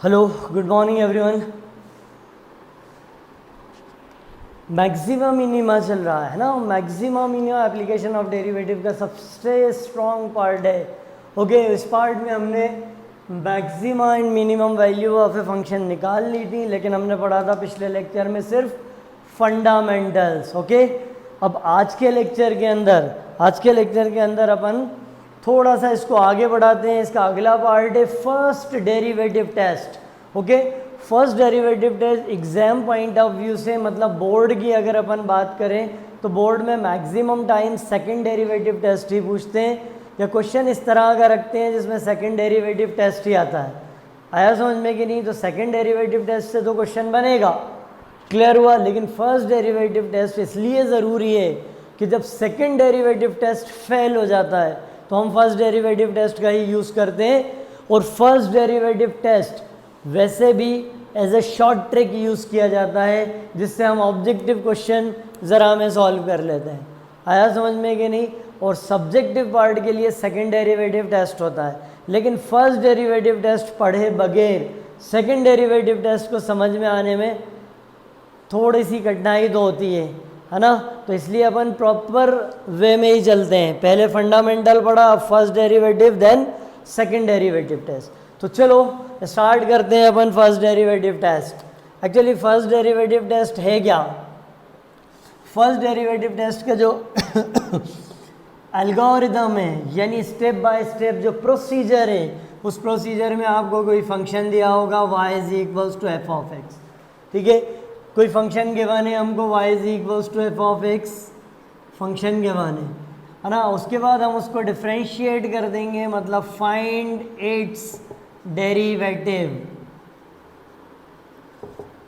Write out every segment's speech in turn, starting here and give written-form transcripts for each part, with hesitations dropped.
Hello good morning everyone. Maxima minima चल रहा है ना। Maxima minima application of derivative का सबसे स्ट्रॉन्ग पार्ट है। ओके, इस पार्ट में हमने maxima and minimum value of a function निकाल ली थी, लेकिन हमने पढ़ा था पिछले लेक्चर में सिर्फ फंडामेंटल्स। ओके, अब आज के लेक्चर के अंदर अपन थोड़ा सा इसको आगे बढ़ाते हैं। इसका अगला पार्ट है first derivative test. Okay, first derivative test exam point of view से, मतलब बोर्ड की अगर अपन बात करें तो बोर्ड में maximum time second derivative test ही पूछते हैं, या क्वेश्चन इस तरह का रखते हैं जिसमें सेकंड डेरिवेटिव टेस्ट ही आता है। आया समझ में कि नहीं? तो सेकंड डेरिवेटिव टेस्ट से तो क्वेश्चन बनेगा, क्लियर हुआ। लेकिन फर्स्ट डेरिवेटिव टेस्ट इसलिए ज़रूरी है कि जब सेकंड डेरिवेटिव टेस्ट फेल हो जाता है तो हम फर्स्ट डेरिवेटिव टेस्ट का ही यूज़ करते हैं। और फर्स्ट डेरिवेटिव टेस्ट वैसे भी as a short trick use किया जाता है, जिससे हम ऑब्जेक्टिव क्वेश्चन ज़रा में सॉल्व कर लेते हैं। आया समझ में कि नहीं? और सब्जेक्टिव पार्ट के लिए सेकंड डेरिवेटिव टेस्ट होता है, लेकिन फर्स्ट डेरिवेटिव टेस्ट पढ़े बगैर सेकंड डेरिवेटिव टेस्ट को समझ में आने में थोड़ी सी कठिनाई तो होती है ना। तो इसलिए अपन प्रॉपर वे में ही चलते हैं। पहले फंडामेंटल पढ़ा, अब first derivative, then second derivative test. तो चलो स्टार्ट करते हैं अपन first derivative test. Actually first derivative test है क्या? फर्स्ट डेरिवेटिव टेस्ट का जो एल्गोरिदम है, यानी स्टेप बाय स्टेप जो प्रोसीजर है, उस प्रोसीजर में आपको कोई फंक्शन दिया होगा y is equals to f of x. ठीक है, कोई फंक्शन गिवन है हमको y is equals to f of x, function given है ना। उसके बाद हम उसको डिफ्रेंशिएट कर देंगे, मतलब फाइंड इट्स डेरिवेटिव।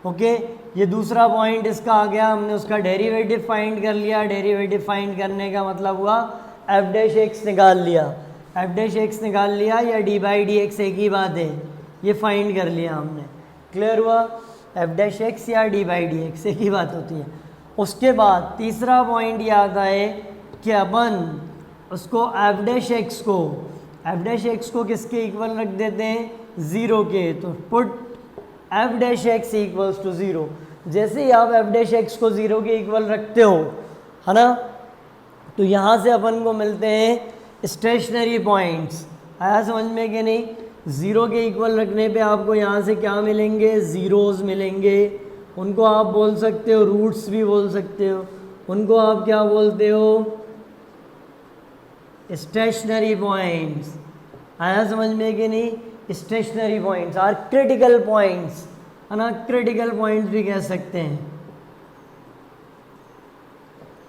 ओके, ये दूसरा पॉइंट इसका आ गया। हमने उसका डेरिवेटिव फाइंड कर लिया। डेरिवेटिव फाइंड करने का मतलब हुआ एफ डैश एक्स निकाल लिया। एफ डैश एक्स निकाल लिया या डी बाई डी एक्स एक ही बात है, ये फाइंड कर लिया हमने, क्लियर हुआ। एफ डैश एक्स या डी बाई डी एक्स एक ही बात होती है। उसके बाद तीसरा पॉइंट ये आता है कि अपन उसको एफ डैश एक्स को किसके इक्वल रख देते हैं? ज़ीरो के। तो put f dash x equals to zero. जैसे ही आप एफ डैश एक्स को ज़ीरो के इक्वल रखते हो, है ना, तो यहाँ से अपन को मिलते हैं स्टेशनरी पॉइंट्स। आया समझ में कि नहीं? ज़ीरो के इक्वल रखने पे आपको यहाँ से क्या मिलेंगे? ज़ीरोज़ मिलेंगे। उनको आप बोल सकते हो रूट्स भी बोल सकते हो। उनको आप क्या बोलते हो? Stationary points. आया समझ में कि नहीं? Stationary points are critical points, है ना। क्रिटिकल पॉइंट्स भी कह सकते हैं,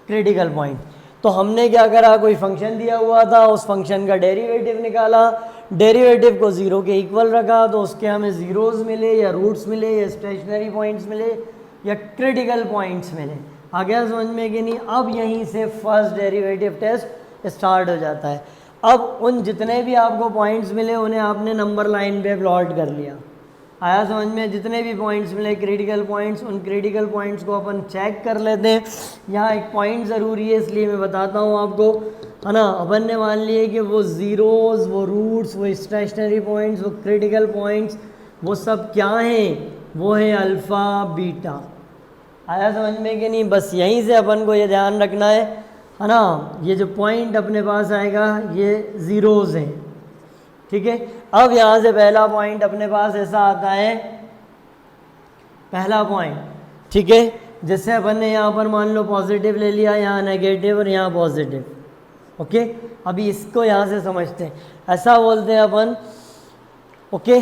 क्रिटिकल पॉइंट। तो हमने क्या करा? कोई फंक्शन दिया हुआ था, उस फंक्शन का डेरिवेटिव निकाला, डेरिवेटिव को ज़ीरो के इक्वल रखा, तो उसके हमें ज़ीरोज़ मिले या रूट्स मिले या स्टेशनरी पॉइंट्स मिले या क्रिटिकल पॉइंट्स मिले। आ गया समझ में कि नहीं? अब यहीं से फर्स्ट डेरिवेटिव टेस्ट स्टार्ट हो जाता है। अब उन जितने भी आपको पॉइंट्स मिले उन्हें आपने नंबर लाइन पे प्लॉट कर लिया। आया समझ में? जितने भी पॉइंट्स मिले क्रिटिकल पॉइंट्स, उन क्रिटिकल पॉइंट्स को अपन चेक कर लेते हैं। यहाँ एक पॉइंट ज़रूरी है, इसलिए मैं बताता हूँ आपको, है ना। अपन ने मान लिए कि वो ज़ीरोज़, वो रूट्स, वो स्टेशनरी पॉइंट्स, वो क्रिटिकल पॉइंट्स, वो सब क्या हैं? वो है अल्फ़ा बीटा। आया समझ में कि नहीं? बस यहीं से अपन को ये ध्यान रखना है ना। ये जो पॉइंट अपने पास आएगा ये ज़ीरोज़ हैं, ठीक है। अब यहाँ से पहला पॉइंट अपने पास ऐसा आता है, पहला पॉइंट, ठीक है। जैसे अपन ने यहाँ पर मान लो पॉजिटिव ले लिया, यहाँ नेगेटिव और यहाँ पॉजिटिव। ओके, अभी इसको यहाँ से समझते हैं। ऐसा बोलते हैं अपन, okay,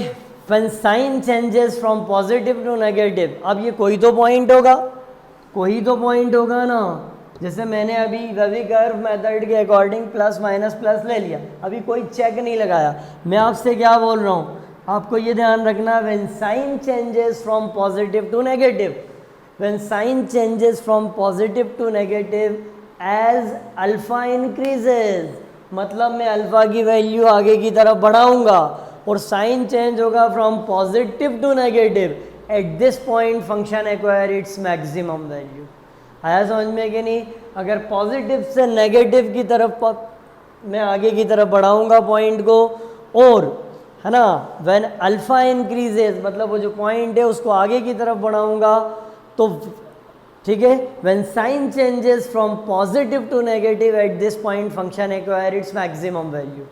when sign changes from positive to negative. अब ये कोई तो पॉइंट होगा ना। जैसे मैंने अभी रवि कर्व मेथड के अकॉर्डिंग प्लस माइनस प्लस ले लिया, अभी कोई चेक नहीं लगाया। मैं आपसे क्या बोल रहा हूँ, आपको ये ध्यान रखना, when sign changes from positive to negative, when sign changes from positive to negative as alpha increases, मतलब मैं अल्फा की वैल्यू आगे की तरफ बढ़ाऊंगा और साइन चेंज होगा from positive to negative. At this point function acquire its maximum value. आया समझ में कि नहीं? अगर पॉजिटिव से नेगेटिव की तरफ मैं आगे की तरफ बढ़ाऊंगा पॉइंट को, और है ना, व्हेन अल्फा इंक्रीजेज मतलब वो जो पॉइंट है उसको आगे की तरफ बढ़ाऊंगा तो ठीक है, when sign changes from positive to negative at this point function acquire its maximum value.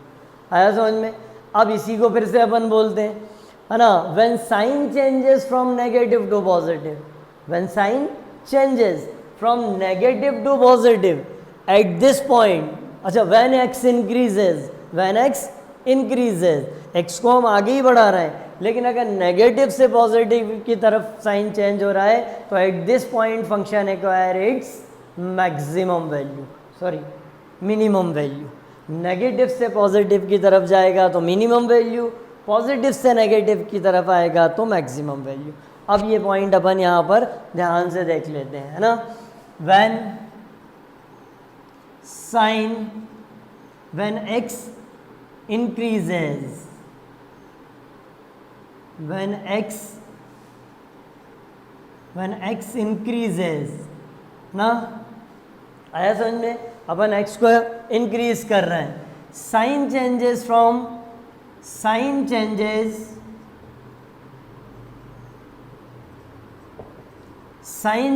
आया समझ में? अब इसी को फिर से अपन बोलते हैं, है ना, when sign changes from negative to positive, when sign changes from negative to positive at this point, अच्छा when x increases, when x increases, X को हम आगे ही बढ़ा रहे हैं लेकिन अगर नेगेटिव से पॉजिटिव की तरफ साइन चेंज हो रहा है तो eight this point function acquire its maximum value, sorry minimum value. Negative से पॉजिटिव की तरफ जाएगा तो मिनिमम वैल्यू, पॉजिटिव से नेगेटिव की तरफ आएगा तो मैक्सिमम वैल्यू। अब ये पॉइंट अपन यहाँ पर ध्यान से देख लेते हैं, है ना, when sign, when x increases, when x increases ना, आया समझ में? अपन x को इंक्रीज कर रहे हैं, sign changes from, sign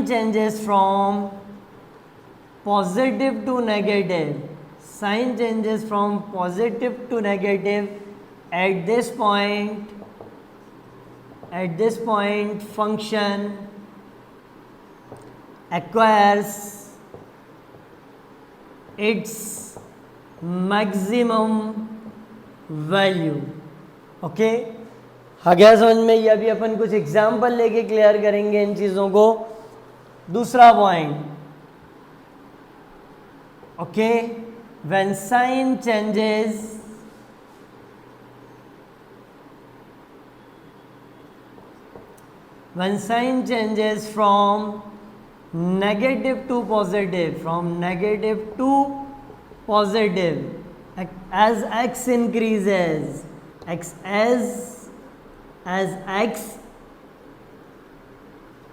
changes from positive to negative, sign changes from positive to negative at this point function acquires its maximum value। Okay, आ गया समझ में? ये अभी अपन कुछ एग्जाम्पल लेके क्लियर करेंगे इन चीज़ों को। दूसरा point, okay, when sign changes from negative to positive, from negative to positive as x increases, as x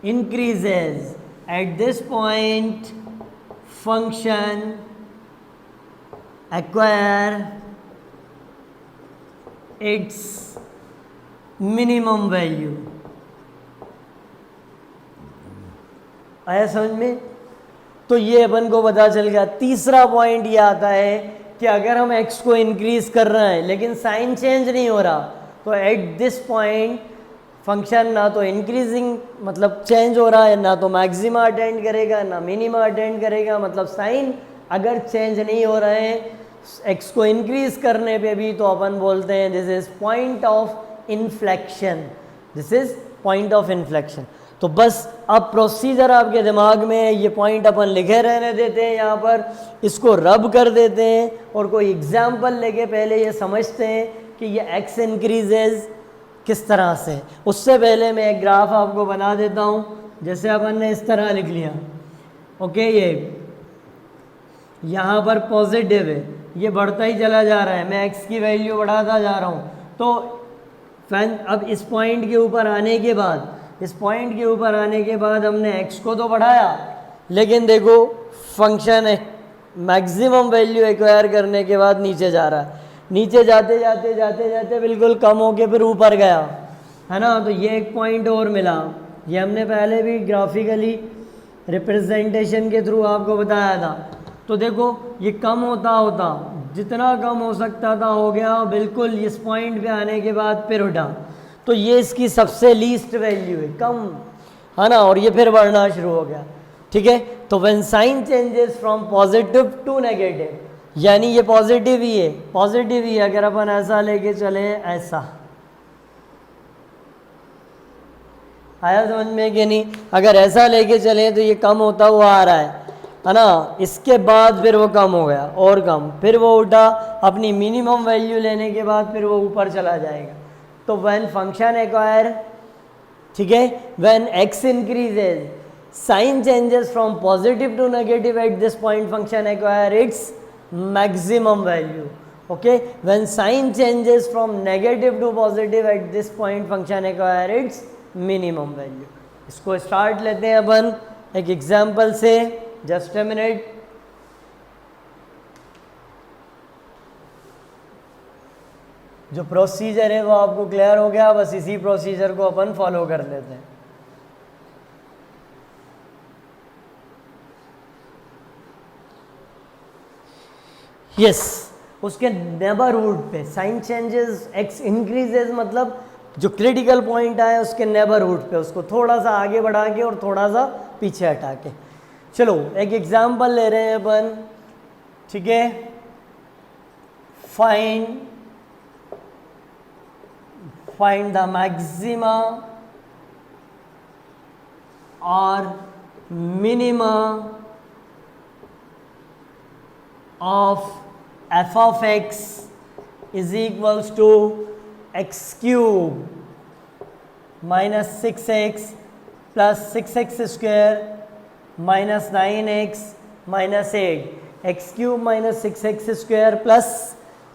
increases at this point function acquire its minimum value। आया समझ में? तो ये अपन को पता चल गया। तीसरा पॉइंट ये आता है कि अगर हम x को इंक्रीज कर रहे हैं लेकिन साइन चेंज नहीं हो रहा तो एट दिस पॉइंट फंक्शन ना तो इंक्रीजिंग मतलब चेंज हो रहा है, ना तो मैक्सिमा अटेंड करेगा ना मिनिमा अटेंड करेगा, मतलब साइन अगर चेंज नहीं हो रहे हैं x को इंक्रीज करने पे भी तो अपन बोलते हैं this is point of inflection, this is point of inflection. तो बस अब प्रोसीजर आपके दिमाग में है, ये पॉइंट अपन लिखे रहने देते हैं यहाँ पर, इसको रब कर देते हैं और कोई एग्जाम्पल लेके पहले ये समझते हैं कि ये x इंक्रीजेज किस तरह से। उससे पहले मैं एक ग्राफ आपको बना देता हूँ, जैसे अपन ने इस तरह लिख लिया, ओके, ये यहाँ पर पॉजिटिव है, ये बढ़ता ही चला जा रहा है, मैं x की वैल्यू बढ़ाता जा रहा हूँ। तो अब इस पॉइंट के ऊपर आने के बाद, इस पॉइंट के ऊपर आने के बाद हमने x को तो बढ़ाया लेकिन देखो फंक्शन है मैक्सिमम वैल्यू एक्वायर करने के बाद नीचे जा रहा है, नीचे जाते जाते जाते जाते बिल्कुल कम होके फिर ऊपर गया, है ना। तो ये एक पॉइंट और मिला, ये हमने पहले भी ग्राफिकली रिप्रेजेंटेशन के थ्रू आपको बताया था। तो देखो ये कम होता होता जितना कम हो सकता था हो गया, बिल्कुल इस पॉइंट पे आने के बाद फिर उठा, तो ये इसकी सबसे लीस्ट वैल्यू है, कम, है ना, और ये फिर बढ़ना शुरू हो गया, ठीक है। तो when sign changes from positive to negative, यानी ये पॉजिटिव ही है, पॉजिटिव ही है, अगर अपन ऐसा लेके चले, ऐसा आया समझ में कि नहीं? अगर ऐसा लेके चले तो ये कम होता हुआ आ रहा है ना, इसके बाद फिर वो कम हो गया और कम, फिर वो उठा, अपनी मिनिमम वैल्यू लेने के बाद फिर वो ऊपर चला जाएगा। तो व्हेन फंक्शन एक्वायर, ठीक है, when x increases, sign changes from positive to negative at this point function acquire its maximum value, okay. When sign changes from negative to positive at this point function acquire its minimum value. इसको start लेते हैं अपन एक example से, just a minute. जो procedure है वो आपको क्लियर हो गया, बस इसी प्रोसीजर को अपन फॉलो कर लेते हैं। यस, उसके नेबरहुड पे साइन चेंजेस, एक्स इंक्रीजेस, मतलब जो क्रिटिकल पॉइंट आए उसके नेबरहुड पे उसको थोड़ा सा आगे बढ़ा के और थोड़ा सा पीछे हटा के। चलो एक एग्जांपल ले रहे हैं अपन, ठीक है। फाइंड द मैक्सिमा और minima of f of x is equals to x cube minus 6x plus 6x square minus 9x minus 8, x cube minus 6x square plus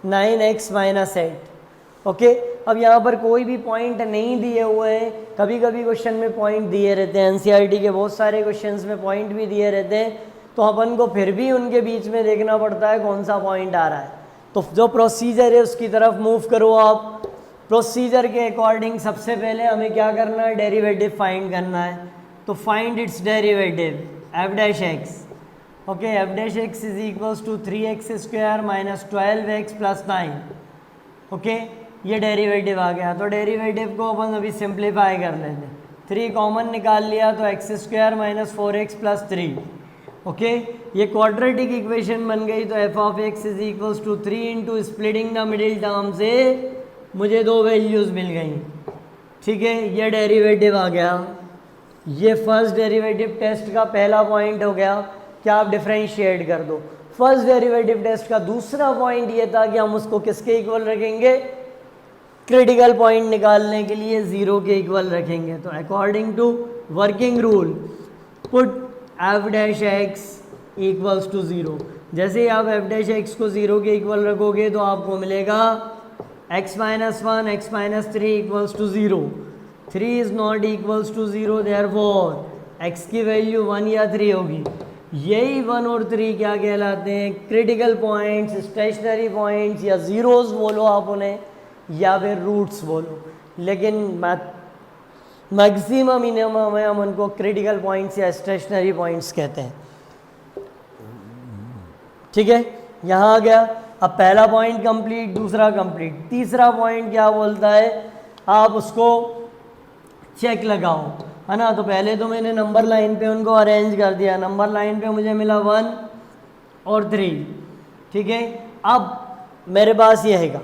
9x minus 8। Okay, अब यहाँ पर कोई भी पॉइंट नहीं दिए हुए हैं। कभी कभी क्वेश्चन में पॉइंट दिए रहते हैं, एनसीईआरटी के बहुत सारे क्वेश्चंस में पॉइंट भी दिए रहते हैं, तो अपन को फिर भी उनके बीच में देखना पड़ता है कौन सा पॉइंट आ रहा है। तो जो प्रोसीजर है उसकी तरफ मूव करो आप। प्रोसीजर के अकॉर्डिंग सबसे पहले हमें क्या करना है, डेरिवेटिव फाइंड करना है। तो find its derivative f dash x. Okay, f dash x is equals to 3x square minus 12x plus 9। Okay, ये डेरिवेटिव आ गया। तो डेरिवेटिव को अपन अभी सिंप्लीफाई कर लेते हैं। 3 कॉमन निकाल लिया तो x square minus 4x plus 3। Okay, ये क्वाड्रेटिक इक्वेशन बन गई। तो f of x is equals to 3 into splitting the middle term से मुझे 2 वैल्यूज़ मिल गई, ठीक है। ये डेरिवेटिव आ गया। ये फर्स्ट डेरिवेटिव टेस्ट का पहला पॉइंट हो गया कि आप डिफरेंशिएट कर दो। फर्स्ट डेरिवेटिव टेस्ट का दूसरा पॉइंट ये था कि हम उसको किसके इक्वल रखेंगे, क्रिटिकल पॉइंट निकालने के लिए 0 के इक्वल रखेंगे। तो according to working rule put f dash x equals to 0। जैसे ही आप एफ डैश एक्स को 0 के इक्वल रखोगे तो आपको मिलेगा x minus 1 x minus 3 equals to 0। 3 is not equals to 0, therefore x की वैल्यू 1 या 3 होगी। यही 1 और 3 क्या कहलाते हैं, क्रिटिकल पॉइंट्स, स्टेशनरी पॉइंट्स, या जीरोस बोलो आप उन्हें, या फिर रूट्स बोलो। लेकिन मैक्सिमम मिनिमम में हम उनको क्रिटिकल पॉइंट्स या स्टेशनरी पॉइंट्स कहते हैं, ठीक है। यहाँ आ गया। अब पहला पॉइंट कंप्लीट, दूसरा कंप्लीट, तीसरा पॉइंट क्या बोलता है, आप उसको चेक लगाओ, है ना। तो पहले तो मैंने नंबर लाइन पे उनको अरेंज कर दिया। नंबर लाइन पे मुझे मिला 1 और 3, ठीक है। अब मेरे पास ये हैगा,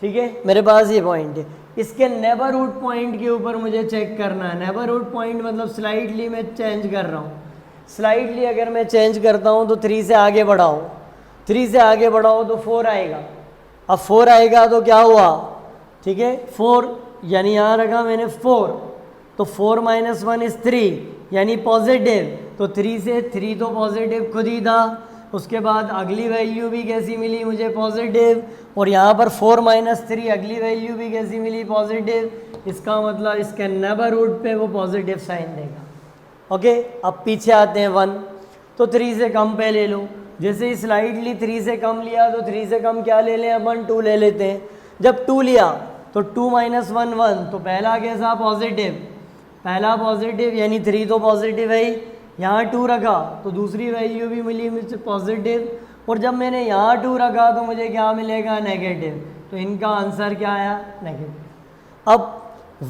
ठीक है, मेरे पास ये पॉइंट है। इसके नेबरहुड पॉइंट के ऊपर मुझे चेक करना है। नेबरहुड पॉइंट मतलब स्लाइडली मैं चेंज कर रहा हूँ। स्लाइडली अगर मैं चेंज करता हूँ तो 3 से आगे बढ़ाओ, 3 से आगे बढ़ाओ तो 4 आएगा। अब 4 आएगा तो क्या हुआ, ठीक है, 4 यानी यहाँ रखा मैंने 4, तो 4 माइनस 1 इज 3 यानी पॉजिटिव। तो 3 से 3 तो पॉजिटिव खुद ही था। उसके बाद अगली वैल्यू भी कैसी मिली मुझे, पॉजिटिव। और यहाँ पर 4 माइनस 3 अगली वैल्यू भी कैसी मिली, पॉजिटिव। इसका मतलब इसके नेबरहुड पे वो पॉजिटिव साइन देगा। ओके, अब पीछे आते हैं 1, तो 3 से कम पे ले लो। जैसे ही स्लाइडली 3 से कम लिया तो 3 से कम क्या ले लें अपन, 2 ले लेते हैं। जब 2 लिया तो 2 माइनस 1 1, तो पहला कैसा, पॉजिटिव। पहला पॉजिटिव यानी 3 तो पॉजिटिव है ही। यहाँ 2 रखा तो दूसरी वैल्यू भी मिली मुझे पॉजिटिव। और जब मैंने यहाँ 2 रखा तो मुझे क्या मिलेगा, नेगेटिव। तो इनका आंसर क्या आया, नेगेटिव। अब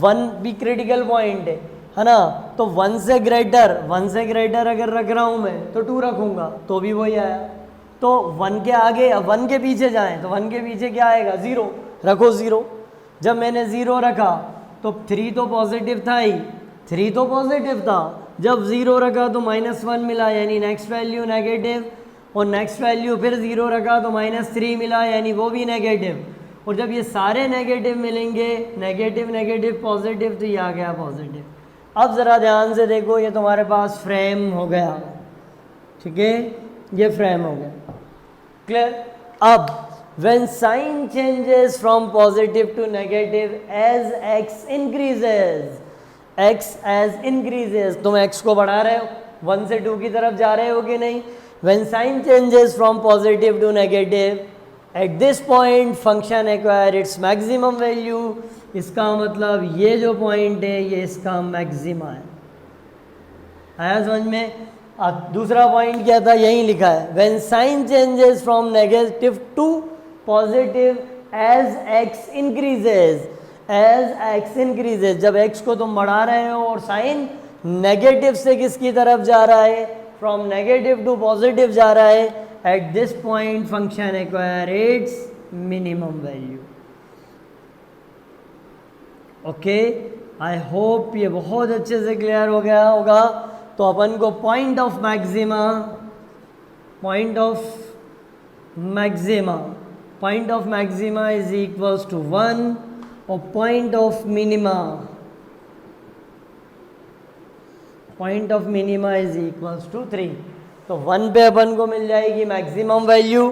1 भी क्रिटिकल पॉइंट है ना। तो 1 से ग्रेटर अगर रख रहा हूँ मैं तो 2 रखूँगा तो भी वही आया। तो 1 के आगे, अब 1 के पीछे जाएं तो 1 के पीछे क्या आएगा, 0, रखो 0। जब मैंने 0 रखा तो 3 तो पॉजिटिव था ही, 3 तो पॉजिटिव था। जब 0 रखा तो -1 मिला यानी नेक्स्ट वैल्यू नेगेटिव। और नेक्स्ट वैल्यू फिर 0 रखा तो -3 मिला यानी वो भी नेगेटिव। और जब ये सारे नेगेटिव मिलेंगे, नेगेटिव नेगेटिव पॉजिटिव, तो ये आ गया पॉजिटिव। अब ज़रा ध्यान से देखो, ये तुम्हारे पास फ्रेम हो गया, ठीक है, ये फ्रेम हो गया, क्लियर। अब when sign changes from positive to negative as x increases, तुम x को बढ़ा रहे हो, 1 से 2 की तरफ जा रहे हो कि नहीं। when sign changes from positive to negative eight this point function acquire its maximum value, इसका मतलब ये जो पॉइंट है ये इसका मैक्सिमा है। आया समझ में? अब दूसरा पॉइंट क्या था, यही लिखा है, when sign changes from negative to positive as x increases, as x increases, जब एक्स को तुम बढ़ा रहे हो और साइन नेगेटिव से किसकी तरफ जा रहा है, फ्रॉम नेगेटिव टू पॉजिटिव जा रहा है, eight this point function acquire its minimum value. Okay, I hope ये बहुत अच्छे से क्लियर हो गया होगा। तो अपन को point of maxima, point of maxima, point of maxima is equals to 1 और point of minima, point of minima is equals to 3। तो 1 पे अपन को मिल जाएगी मैक्सिमम वैल्यू।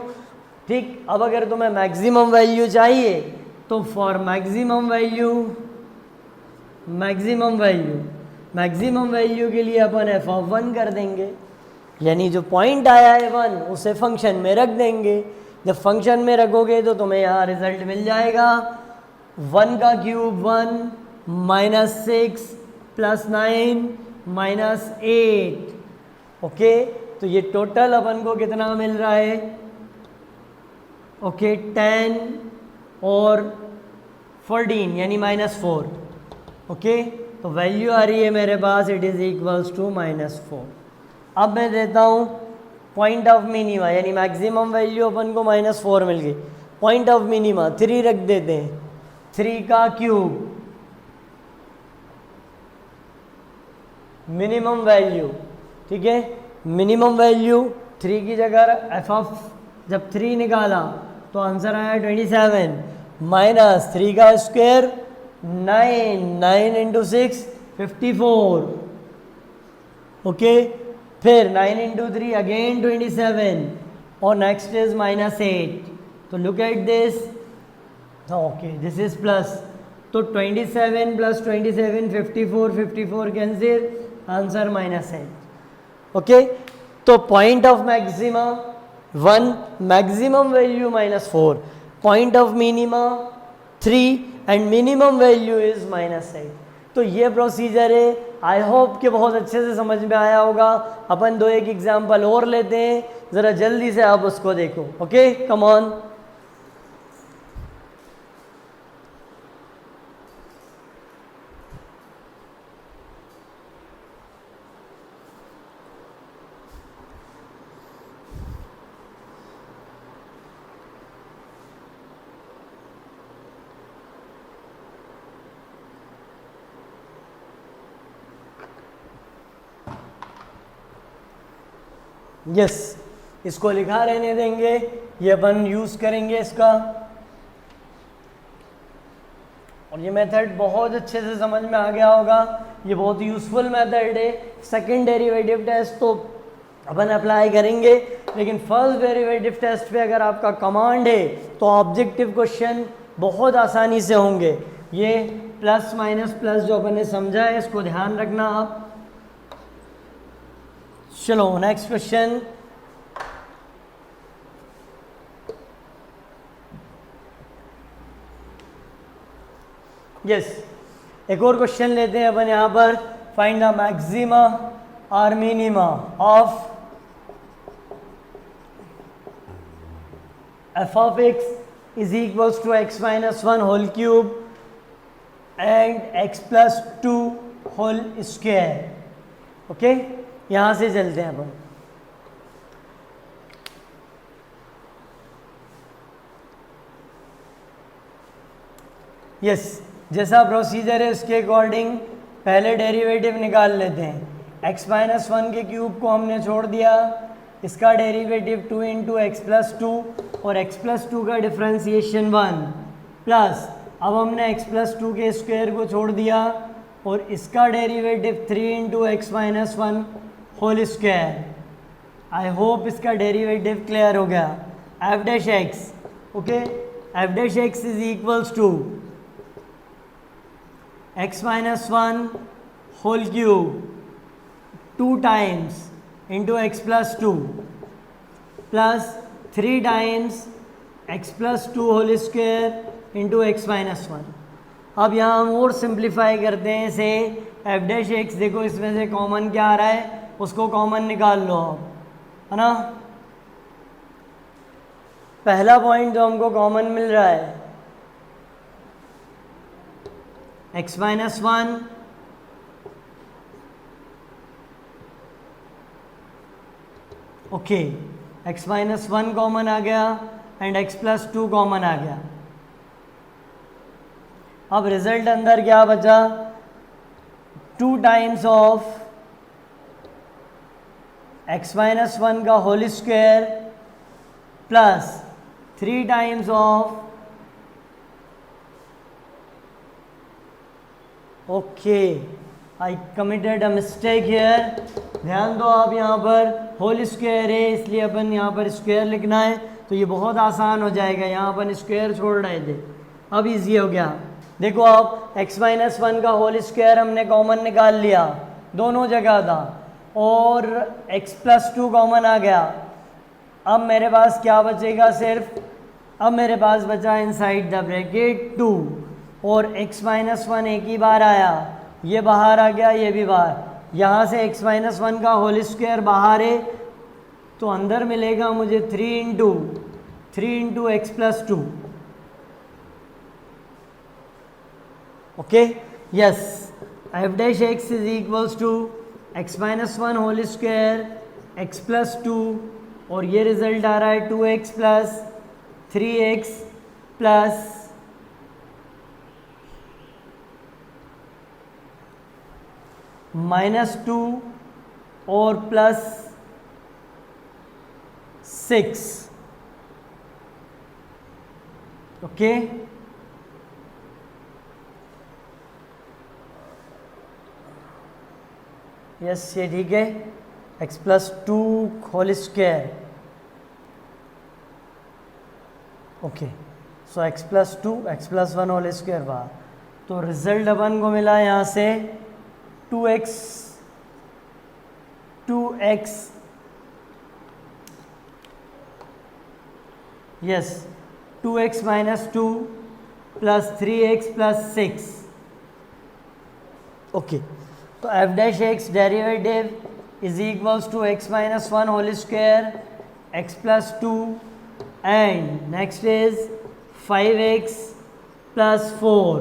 ठीक, अब अगर तुम्हें मैक्सिमम वैल्यू चाहिए तो for maximum value, maximum value, maximum value के लिए अपन एफ ऑफ 1 कर देंगे, यानी जो पॉइंट आया है 1 उसे फंक्शन में रख देंगे। जब फंक्शन में रखोगे तो तुम्हें यहाँ रिजल्ट मिल जाएगा 1 का cube 1 minus 6 plus 9 minus 8। Okay, तो ये टोटल अपन को कितना मिल रहा है, ओके 10 और 14 यानी -4। ओके, तो वैल्यू आ रही है मेरे पास, इट इज़ इक्वल्स टू -4। अब मैं देता हूँ पॉइंट ऑफ मिनिमा, यानी मैक्सिमम वैल्यू अपन को -4 मिल गई, पॉइंट ऑफ मिनिमा 3 रख देते हैं, 3 का क्यूब मिनिमम वैल्यू। ठीक है, मिनिमम वैल्यू 3 की जगह एफ ऑफ जब 3 निकाला तो आंसर आया 27 माइनस 3 का स्क्वायर 9, 9 इंटू 6 54। ओके, फिर 9 इंटू 3 अगेन 27 और नेक्स्ट इज -8। तो look at this, okay this is plus, तो 27 प्लस 27 54, 54 कैंसिल, आंसर -8। ओके, तो point of maxima 1, maximum value -4, point of minima 3 and minimum value is -8। तो ये procedure है, I hope कि बहुत अच्छे से समझ में आया होगा। अपन 2 एक एग्जाम्पल और लेते हैं, ज़रा जल्दी से आप उसको देखो। Okay, come on. यस, इसको लिखा रहने देंगे, ये अपन यूज़ करेंगे इसका। और ये मेथड बहुत अच्छे से समझ में आ गया होगा, ये बहुत यूज़फुल मेथड है। सेकंड डेरिवेटिव टेस्ट तो अपन अप्लाई करेंगे, लेकिन फर्स्ट डेरिवेटिव टेस्ट पे अगर आपका कमांड है तो ऑब्जेक्टिव क्वेश्चन बहुत आसानी से होंगे। ये प्लस माइनस प्लस जो अपन ने समझा है इसको ध्यान रखना आप। चलो नेक्स्ट क्वेश्चन, यस एक और क्वेश्चन लेते हैं अपन यहाँ पर। फाइंड द मैक्सिमा और minima of f of x is equals to x minus 1 whole cube and x plus 2 whole square. Okay, यहाँ से चलते हैं अपन। यस, जैसा प्रोसीजर है उसके अकॉर्डिंग पहले डेरिवेटिव निकाल लेते हैं। x माइनस 1 के क्यूब को हमने छोड़ दिया, इसका डेरिवेटिव 2 इंटू एक्स प्लस 2 और x प्लस 2 का डिफ्रेंसिएशन 1 प्लस, अब हमने x प्लस 2 के स्क्वायर को छोड़ दिया और इसका derivative 3 into x minus 1 whole square. I hope इसका डेरिवेटिव क्लियर हो गया। F dash x, okay, f dash x is equals to x minus 1 whole cube 2 times into x plus 2 plus 3 times x plus two whole square into x minus one. अब यहाँ हम और simplify करते हैं इसे F dash x, देखो इसमें से कॉमन क्या आ रहा है, उसको कॉमन निकाल लो आप, है ना। पहला पॉइंट जो हमको कॉमन मिल रहा है X minus one okay, X minus one common आ गया and x plus two common आ गया। अब रिजल्ट अंदर क्या बचा, 2 times of X minus one का whole square plus 3 times of, okay I committed a mistake here, ध्यान दो आप, यहाँ पर होल स्क्वायर है इसलिए अपन यहाँ पर स्क्वायर लिखना है, तो ये बहुत आसान हो जाएगा, यहाँ अपन स्क्वायर छोड़ रहे थे, अब इजी हो गया। देखो आप x माइनस वन का होल स्क्वायर हमने कॉमन निकाल लिया, दोनों जगह था, और x प्लस टू कॉमन आ गया। अब मेरे पास क्या बचेगा, सिर्फ अब मेरे पास बचा इनसाइड द ब्रैकेट 2, और x माइनस वन एक ही बार आया, ये बाहर आ गया, ये भी बाहर, यहाँ से x माइनस वन का होल स्क्वायर बाहर है, तो अंदर मिलेगा मुझे 3 into x plus two. Okay yes, f dash x is equals to x minus one whole square x plus two, और ये रिजल्ट आ रहा है 2x प्लस 3x प्लस -2 और प्लस 6। ओके यस, ये ठीक है, x plus two whole square, okay, so x plus two x plus one whole square बाहर, तो रिजल्ट अपन को मिला यहाँ से 2x yes 2x minus two plus 3x plus 6। Okay, तो f dash x derivative is equals to x minus one whole square x plus two and next is 5x plus 4,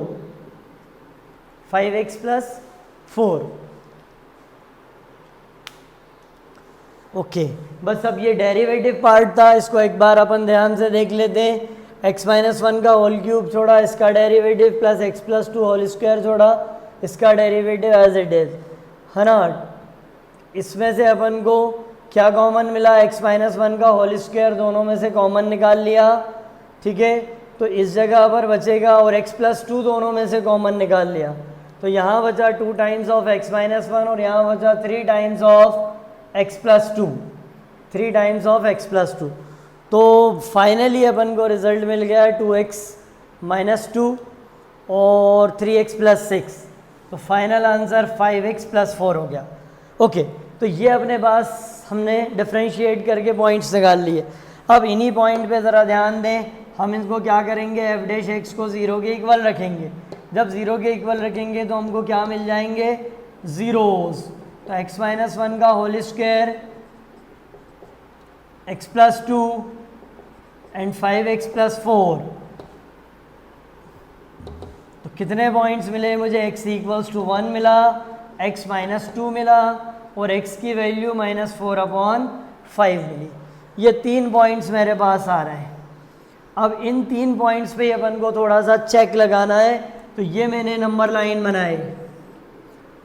5x plus 4। Okay, बस अब ये derivative part था, इसको एक बार अपन ध्यान से देख लेते हैं। x माइनस वन का होल क्यूब छोड़ा, इसका derivative, plus x plus two whole square छोड़ा, इसका डेरिवेटिव एज इट इज, है ना। इसमें से अपन को क्या कॉमन मिला, x माइनस वन का होल स्क्वायर दोनों में से कॉमन निकाल लिया, ठीक है, तो इस जगह पर बचेगा, और x प्लस टू दोनों में से कॉमन निकाल लिया, तो यहाँ बचा 2 times of x minus one, और यहाँ बचा 3 times of x plus to, 3 times of x plus to. तो फाइनली अपन को रिजल्ट मिल गया है 2x माइनस टू और 3x प्लस 6, तो फाइनल आंसर 5x प्लस 4 हो गया। ओके, तो ये अपने पास हमने डिफ्रेंशिएट करके पॉइंट्स निकाल लिए। अब इन्हीं पॉइंट पे ज़रा ध्यान दें, हम इनको क्या करेंगे, एफ डैश एक्स को 0 के इक्वल रखेंगे। जब 0 के इक्वल रखेंगे तो हमको क्या मिल जाएंगे, ज़ीरोज़। तो x माइनस वन का whole square x plus two and 5x plus 4, तो कितने पॉइंट्स मिले मुझे, x इक्वल्स टू 1 मिला, x माइनस टू मिला, और x की वैल्यू -4/5 मिली। ये 3 पॉइंट्स मेरे पास आ रहे हैं। अब इन 3 पॉइंट्स पे अपन को थोड़ा सा चेक लगाना है, तो ये मैंने नंबर लाइन बनाई,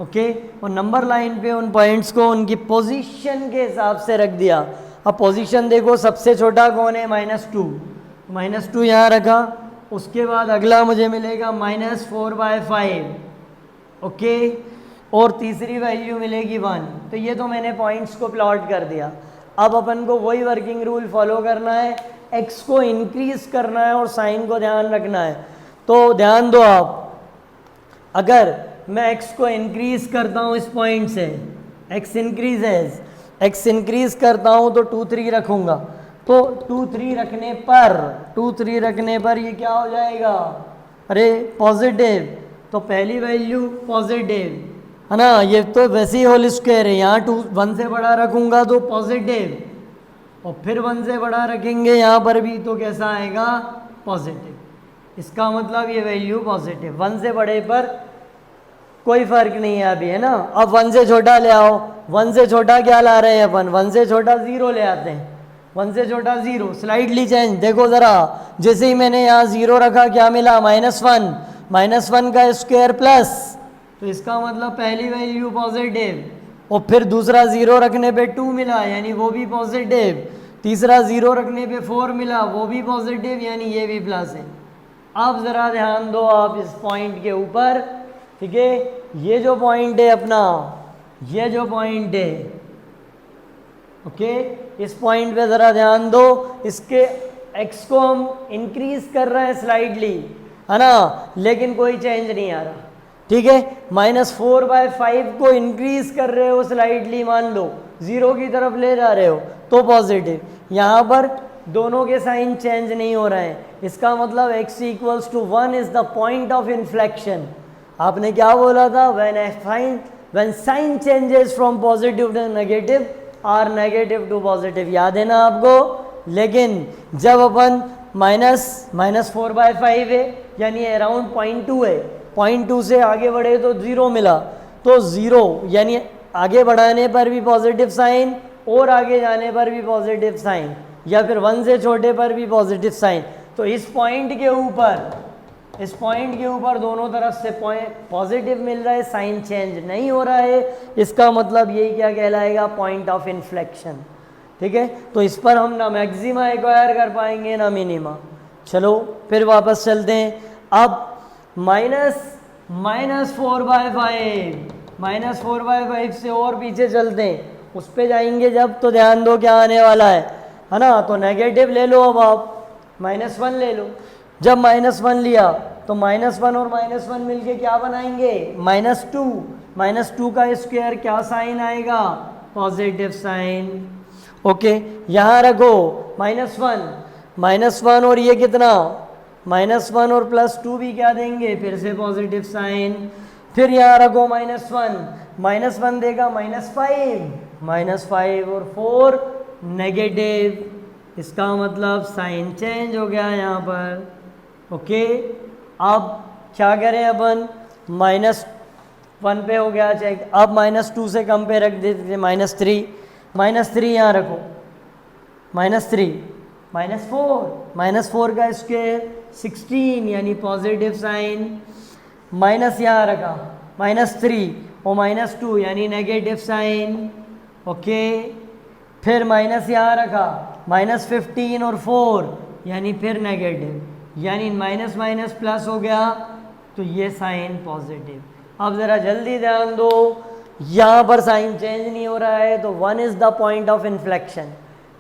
ओके, और नंबर लाइन पे उन पॉइंट्स को उनकी पोजीशन के हिसाब से रख दिया। अब पोजीशन देखो, सबसे छोटा कौन है, -2 यहाँ रखा, उसके बाद अगला मुझे मिलेगा -4/5, ओके, और तीसरी वैल्यू मिलेगी 1। तो ये तो मैंने पॉइंट्स को प्लॉट कर दिया। अब अपन को वही वर्किंग रूल फॉलो करना है, x को इंक्रीज करना है और साइन को ध्यान रखना है। तो ध्यान दो आप, अगर मैं x को इंक्रीज करता हूँ इस पॉइंट से, x इंक्रीज करता हूँ तो 2 3 रखूँगा, तो 2 3 रखने पर ये क्या हो जाएगा, अरे पॉजिटिव, तो पहली वैल्यू पॉजिटिव है ना, ये तो वैसे ही होल स्क्वायर है, यहाँ 1 से बड़ा रखूंगा तो पॉजिटिव, और फिर 1 से बड़ा रखेंगे यहाँ पर भी तो कैसा आएगा, पॉजिटिव। इसका मतलब ये वैल्यू पॉजिटिव, 1 से बड़े पर कोई फर्क नहीं है अभी, है ना। अब 1 से छोटा ले आओ, 1 से छोटा क्या ला रहे हैं अपन, 1 से छोटा 0 ले आते हैं, 1 से छोटा 0, स्लाइडली चेंज, देखो ज़रा, जैसे ही मैंने यहाँ 0 रखा क्या मिला, -1 का स्क्वायर प्लस, तो इसका मतलब पहली वैल्यू पॉजिटिव, और फिर दूसरा 0 रखने पे 2 मिला यानी वो भी पॉजिटिव, तीसरा 0 रखने पे 4 मिला वो भी पॉजिटिव यानी ये भी प्लस है। अब ज़रा ध्यान दो आप इस पॉइंट के ऊपर, ठीक है, ये जो पॉइंट है अपना, ये जो पॉइंट है, ओके, इस पॉइंट पे ज़रा ध्यान दो, इसके x को हम इंक्रीज कर रहे हैं स्लाइडली, है ना, लेकिन कोई चेंज नहीं आ रहा, ठीक है। -4/5 को इंक्रीज कर रहे हो स्लाइडली, मान लो 0 की तरफ ले जा रहे हो तो पॉजिटिव, यहाँ पर दोनों के साइन चेंज नहीं हो रहे हैं, इसका मतलब x = 1 is the point of inflection. आपने क्या बोला था, when sign changes from positive to negative or negative to positive, याद है ना आपको। लेकिन जब अपन -4/5 है यानी अराउंड 0.2 है, 0.2 से आगे बढ़े तो 0 मिला, तो 0 यानी आगे बढ़ाने पर भी पॉजिटिव साइन और आगे जाने पर भी पॉजिटिव साइन, या फिर 1 से छोटे पर भी पॉजिटिव साइन। तो इस पॉइंट के ऊपर दोनों तरफ से पॉजिटिव मिल रहा है, साइन चेंज नहीं हो रहा है, इसका मतलब यही क्या कहलाएगा, पॉइंट ऑफ इन्फ्लेक्शन, ठीक है। तो इस पर हम ना मैक्सिमा एक्वायर कर पाएंगे ना मिनिमा। चलो फिर वापस चलते हैं, अब -4/5 से और पीछे चलते हैं, उस पे जाएंगे जब, तो ध्यान दो क्या आने वाला है ना, तो नेगेटिव ले लो, अब आप -1 ले लो, जब -1 लिया तो -1 और -1 मिलके क्या बनाएंगे, -2 का स्क्वायर क्या साइन आएगा, पॉजिटिव साइन, ओके। यहाँ रखो -1 और ये कितना, -1 और +2 भी क्या देंगे, फिर से पॉजिटिव साइन, फिर यहाँ रखो -1 देगा -5 और 4 नेगेटिव, इसका मतलब साइन चेंज हो गया यहाँ पर, ओके। अब क्या करें अपन, -1 पे हो गया चेक, अब -2 से कम पे रख देते, -3 यहाँ रखो, -4 का स्क्वायर 16 यानी पॉजिटिव साइन, माइनस यहाँ रखा -3 और -2 यानी नेगेटिव साइन, ओके। फिर माइनस यहाँ रखा -15 और 4 यानी फिर नेगेटिव, यानी माइनस माइनस प्लस हो गया तो ये साइन पॉजिटिव। अब ज़रा जल्दी ध्यान दो, यहाँ पर साइन चेंज नहीं हो रहा है तो 1 is the point of inflection,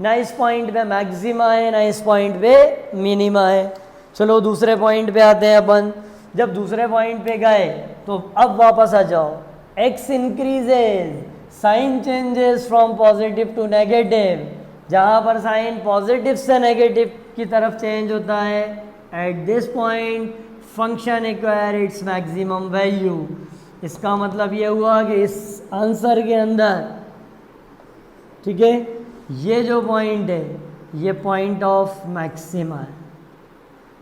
ना इस पॉइंट पे मैक्सिमा है ना इस पॉइंट पे मिनिमा है। चलो दूसरे पॉइंट पे आते हैं अपन। जब दूसरे पॉइंट पे गए तो अब वापस आ जाओ, x increases, sign changes from positive to negative, जहाँ पर साइन पॉजिटिव से नेगेटिव की तरफ चेंज होता है, eight this point function acquire its maximum value. इसका मतलब ये हुआ कि इस आंसर के अंदर, ठीक है, ये जो पॉइंट है ये पॉइंट ऑफ मैक्सिमा है,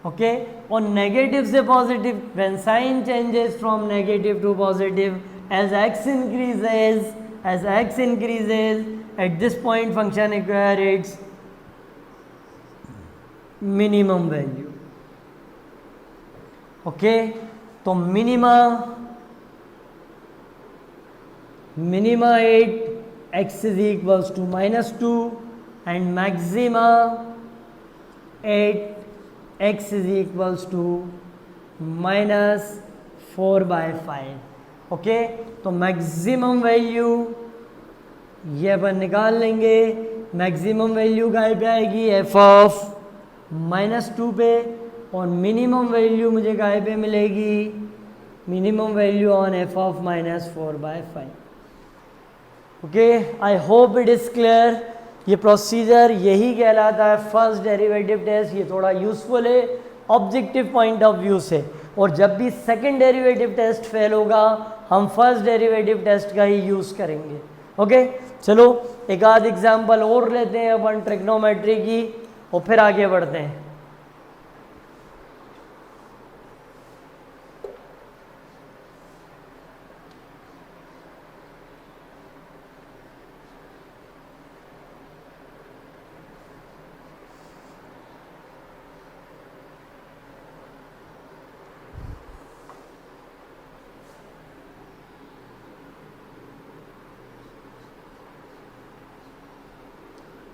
ओके। और नेगेटिव से positive, when sign changes from negative to positive as x increases at this point function acquire its minimum value, okay. तो minima at x is equals to -2 and maxima at x is equals to -4/5, okay. तो maximum value ये अपन निकाल लेंगे, maximum value गाय पे आएगी f of -2 पे, और minimum value मुझे गाय पे मिलेगी minimum value on f of -4/5, okay. I hope it is clear. ये प्रोसीजर यही कहलाता है फर्स्ट डेरिवेटिव टेस्ट। ये थोड़ा यूज़फुल है ऑब्जेक्टिव पॉइंट ऑफ व्यू से, और जब भी सेकंड डेरिवेटिव टेस्ट फेल होगा हम फर्स्ट डेरिवेटिव टेस्ट का ही यूज़ करेंगे। ओके, चलो एक आध एग्जाम्पल और लेते हैं अपन ट्रिग्नोमेट्री की और फिर आगे बढ़ते हैं।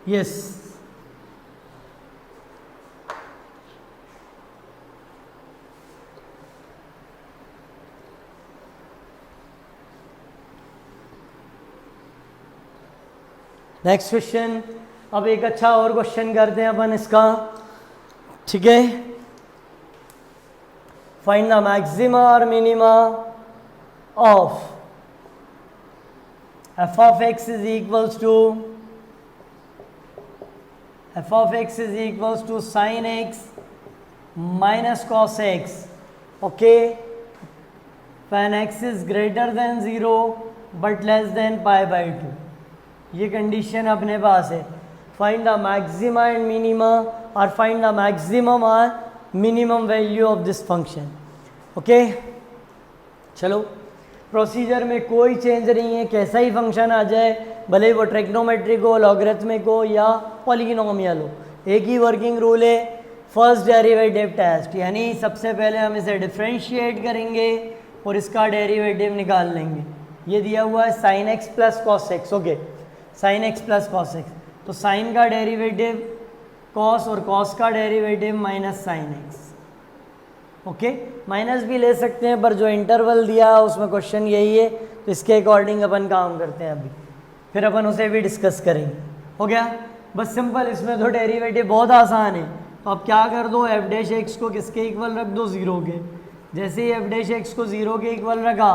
Yes, next question. अब एक अच्छा और क्वेश्चन करते हैं अपन इसका, ठीक है। फाइंड द मैक्सिमा और minima of f of x is equals to f of x is equals to sin x minus cos x, okay, when x is greater than 0 but less than pi by 2। ये condition अपने पास है। Find the maxima and minima और find the maximum और minimum value of this function. Okay, चलो procedure में कोई change नहीं है, कैसा ही फंक्शन आ जाए, भले वो ट्रिग्नोमेट्रिक हो, लॉगरिथमिक हो या पॉलीनोमियल हो, एक ही वर्किंग रूल है, फर्स्ट डेरिवेटिव टेस्ट। यानी सबसे पहले हम इसे डिफरेंशिएट करेंगे और इसका डेरिवेटिव निकाल लेंगे। ये दिया हुआ है sine x plus cos x. Okay, sine x plus cos x, तो साइन का डेरिवेटिव कॉस और कॉस का derivative minus sine x. Okay, minus भी ले सकते हैं पर जो इंटरवल दिया है उसमें क्वेश्चन यही है, तो इसके अकॉर्डिंग अपन काम करते हैं अभी, फिर अपन उसे भी डिस्कस करेंगे। हो गया, बस सिंपल। इसमें तो डेरिवेटिव बहुत आसान है, तो अब क्या कर दो, एफ डैश एक्स को किसके इक्वल रख दो, ज़ीरो के। जैसे ही एफ डैश एक्स को ज़ीरो के इक्वल रखा,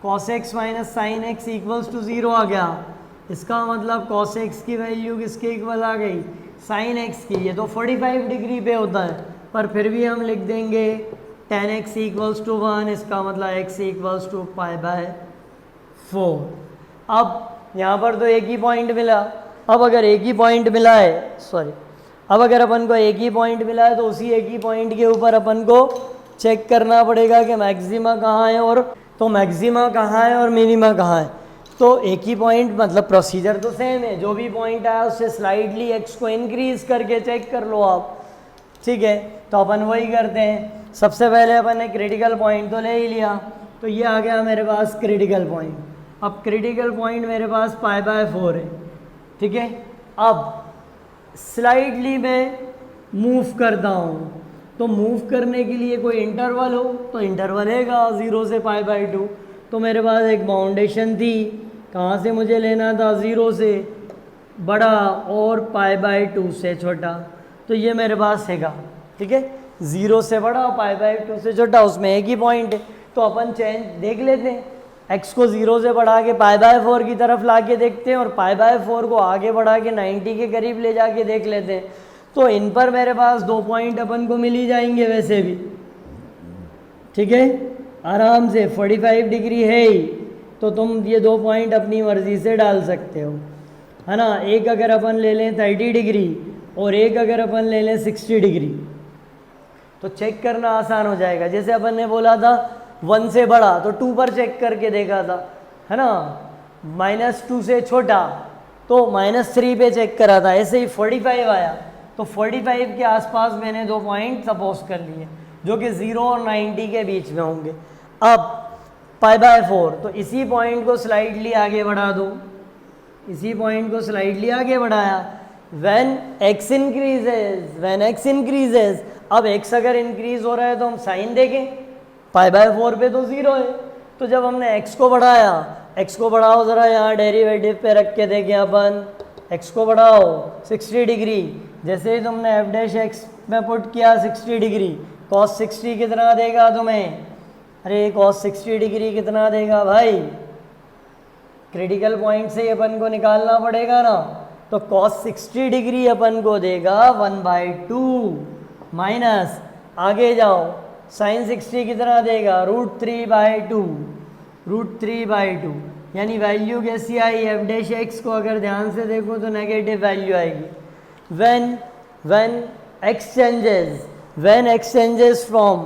cos x minus sine x equals to zero आ गया। इसका मतलब कॉस एक्स की वैल्यू किसके इक्वल आ गई, साइन एक्स की। ये तो 45 डिग्री पे होता है, पर फिर भी हम लिख देंगे tan x इक्वल्स टू 1, इसका मतलब x equals to pi by 4। अब यहाँ पर तो एक ही पॉइंट मिला। अब अगर एक ही पॉइंट मिला है, सॉरी, अब अगर अपन को एक ही पॉइंट मिला है तो उसी एक ही पॉइंट के ऊपर अपन को चेक करना पड़ेगा कि मैक्सिमा कहाँ है, और तो मैक्सिमा कहाँ है और मिनिमा कहाँ है। तो एक ही पॉइंट, मतलब प्रोसीजर तो सेम है, जो भी पॉइंट आया उससे स्लाइडली x को इंक्रीज करके चेक कर लो आप, ठीक है। तो अपन वही करते हैं। सबसे पहले अपन ने क्रिटिकल पॉइंट तो ले ही लिया, तो ये आ गया मेरे पास क्रिटिकल पॉइंट। अब क्रिटिकल पॉइंट मेरे पास पाई बाय 4 है, ठीक है। अब स्लाइडली मैं मूव करता हूँ, तो मूव करने के लिए कोई इंटरवल हो तो इंटरवल हैगा 0 से पाई बाय 2। तो मेरे पास एक बाउंडेशन थी, कहाँ से मुझे लेना था, 0 से बड़ा और पाई बाय 2 से छोटा। तो ये मेरे पास हैगा, ठीक है, 0 से बड़ा पाई बाय 2 से छोटा, उसमें एक ही पॉइंट है। तो अपन चेंज देख लेते हैं, x को 0 से बढ़ा के पाई बाय 4 की तरफ ला के देखते हैं और पाई बाय 4 को आगे बढ़ा के 90 के करीब ले जाके देख लेते हैं। तो इन पर मेरे पास 2 पॉइंट अपन को मिल ही जाएंगे वैसे भी, ठीक है, आराम से। 45 डिग्री है ही, तो तुम ये 2 पॉइंट अपनी मर्जी से डाल सकते हो, है ना। एक अगर अपन ले लें 30 डिग्री और एक अगर अपन ले लें 60 डिग्री, तो चेक करना आसान हो जाएगा। जैसे अपन ने बोला था 1 से बड़ा, तो 2 पर चेक करके देखा था, है ना। -2 से छोटा तो -3 पे चेक करा था। ऐसे ही 45 आया, तो 45 के आसपास मैंने 2 पॉइंट सपोज कर लिए जो कि 0 और 90 के बीच में होंगे। अब पाई बाय 4, तो इसी पॉइंट को स्लाइडली आगे बढ़ा दो, इसी पॉइंट को स्लाइडली आगे बढ़ाया। when x increases, अब x अगर इंक्रीज हो रहा है तो हम साइन देखें, पाई बाय 4 पे तो 0 है। तो जब हमने x को बढ़ाया, x को बढ़ाओ ज़रा, यहाँ डेरिवेटिव पे रख के देखें अपन, x को बढ़ाओ 60 डिग्री। जैसे ही तुमने एफ डैश एक्स में पुट किया 60 डिग्री, कॉस 60 कितना देगा तुम्हें, अरे कॉस 60 डिग्री कितना देगा भाई, क्रिटिकल पॉइंट से अपन को निकालना पड़ेगा ना। तो cos 60 डिग्री अपन को देगा 1/2 माइनस, आगे जाओ sin 60 कितना देगा √3/2, √3/2 यानी वैल्यू कैसी आई, एफ डैश एक्स को अगर ध्यान से देखो तो नेगेटिव वैल्यू आएगी। when x changes from,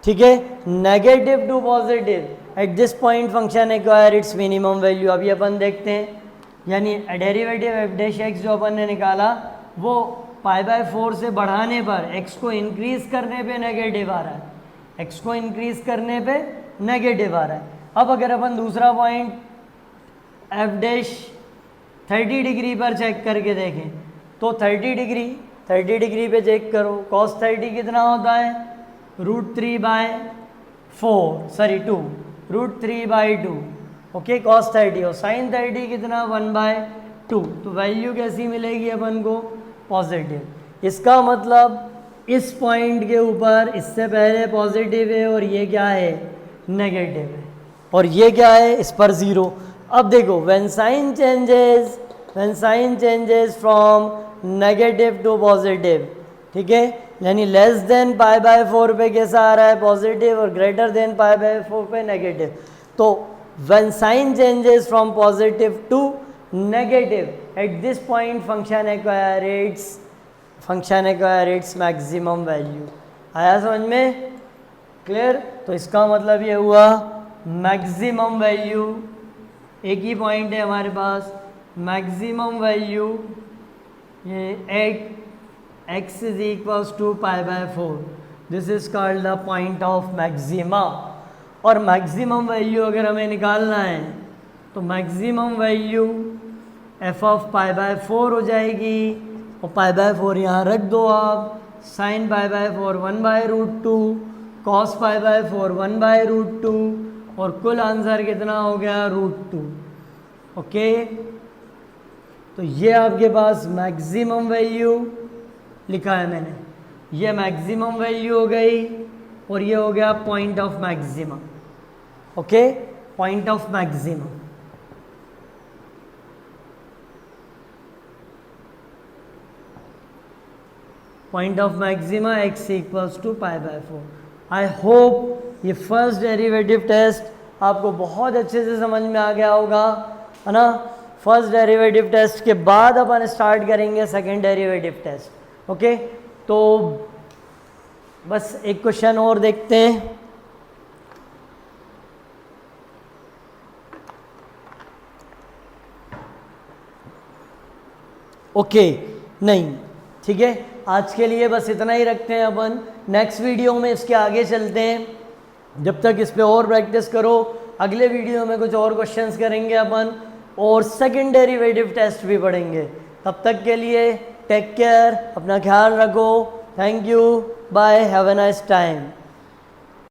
ठीक है, negative to positive at this point function acquire its minimum value. अभी अपन देखते हैं, यानी डेरिवेटिव एफ डैश एक्स जो अपन ने निकाला वो π/4 से बढ़ाने पर x को इंक्रीज करने पे नेगेटिव आ रहा है, x को इंक्रीज करने पे नेगेटिव आ रहा है। अब अगर अपन दूसरा पॉइंट एफ डैश 30 डिग्री पर चेक करके देखें तो 30 डिग्री पे चेक करो, cos 30 कितना होता है √3/2, ओके, cos 30 और sin 30 कितना 1/2, तो वैल्यू कैसी मिलेगी अपन को, पॉजिटिव। इसका मतलब इस पॉइंट के ऊपर इससे पहले पॉजिटिव है और ये क्या है, नेगेटिव है, और ये क्या है, इस पर 0। अब देखो when sign changes from negative to positive, ठीक है, यानी लेस देन π/4 पे कैसा आ रहा है, पॉजिटिव, और ग्रेटर देन π/4 पे नेगेटिव। तो when sign changes from positive to negative at this point function acquire its maximum value। आया समझ में, क्लियर। तो इसका मतलब ये हुआ मैक्सिमम वैल्यू, एक ही पॉइंट है हमारे पास, मैक्सिमम वैल्यू ये at x is equals to π/4, this is called the point of maxima. और मैक्सिमम वैल्यू अगर हमें निकालना है तो मैक्सिमम वैल्यू f ऑफ π/4 हो जाएगी, और π/4 यहाँ रख दो आप, sin π/4 1/√2, cos π/4 1/√2, और कुल आंसर कितना हो गया √2, ओके। तो ये आपके पास मैक्सिमम वैल्यू लिखा है मैंने, ये मैक्सिमम वैल्यू हो गई, और ये हो गया point of maximum, okay, point of maximum. Point of maxima x equals to π/4। I hope ये फर्स्ट डेरिवेटिव टेस्ट आपको बहुत अच्छे से समझ में आ गया होगा, है ना। फर्स्ट डेरिवेटिव टेस्ट के बाद अपन स्टार्ट करेंगे सेकंड डेरिवेटिव टेस्ट, ओके। तो बस एक क्वेश्चन और देखते हैं। ओके, नहीं, ठीक है, आज के लिए बस इतना ही रखते हैं अपन। नेक्स्ट वीडियो में इसके आगे चलते हैं, जब तक इस पे और प्रैक्टिस करो। अगले वीडियो में कुछ और क्वेश्चंस करेंगे अपन, और सेकंड डेरिवेटिव टेस्ट भी पढ़ेंगे। तब तक के लिए टेक केयर, अपना ख्याल रखो, thank you, bye, have a nice time.